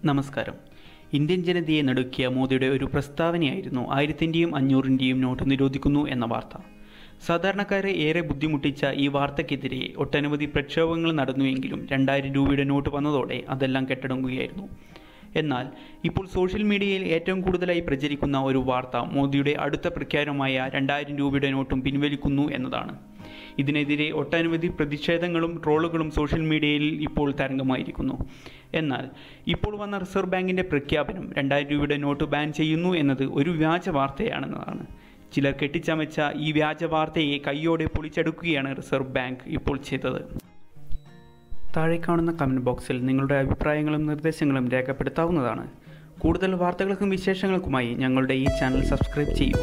നമസ്കാരം. ഇന്ത്യൻ ജനതയെ നടുക്കിയ മോദിയുടെ ഒരു പ്രസ്താവനയായിരുന്നു 1000-ൻ്റെയും 500-ൻ്റെയും നോട്ട് നിരോധിക്കുന്നു എന്ന വാർത്ത. സാധാരണക്കാരെ ഏറെ ബുദ്ധിമുട്ടിച്ച ഈ വാർത്തയ്ക്കെതിരെ ഒട്ടനവധി പ്രക്ഷോഭങ്ങൾ നടന്നുവെങ്കിലും 2000 രൂപയുടെ നോട്ട് വന്നതോടെ അതെല്ലാം കെട്ടടങ്ങുകയായിരുന്നു. എന്നാൽ ഇപ്പോൾ സോഷ്യൽ മീഡിയയിൽ ഏറ്റവും കൂടുതലായി പ്രചരിക്കുന്ന ഒരു വാർത്ത മോദിയുടെ അടുത്ത പ്രഖ്യാപനമായ 2000 രൂപയുടെ നോട്ടും പിൻവലിക്കുന്നു എന്നതാണ്. ഇതിനെതിരെ ഒട്ടനവധി പ്രതിഷേധങ്ങളും ട്രോളുകളും സോഷ്യൽ മീഡിയയിൽ ഇപ്പോൾ തരംഗമായിരിക്കുന്നു. എന്നാൽ ഇപ്പോൾ വന്ന റിസർവ് ബാങ്കിൻ്റെ പ്രഖ്യാപനം 2000 രൂപയുടെ നോട്ട് ബാൻ ചെയ്യുന്നു എന്നത് ഒരു വ്യാജ വാർത്തയാണെന്നതാണ്. ചിലർ കെട്ടിച്ചമച്ച ഈ വ്യാജ വാർത്തയെ കൈയോടെ പൊളിച്ചെടുക്കുകയാണ് റിസർവ് ബാങ്ക് ഇപ്പോൾ ചെയ്തത്. താഴെ കാണുന്ന കമൻറ്റ് ബോക്സിൽ നിങ്ങളുടെ അഭിപ്രായങ്ങളും നിർദ്ദേശങ്ങളും രേഖപ്പെടുത്താവുന്നതാണ്. കൂടുതൽ വാർത്തകൾക്കും വിശേഷങ്ങൾക്കുമായി ഞങ്ങളുടെ ഈ ചാനൽ സബ്സ്ക്രൈബ് ചെയ്യൂ.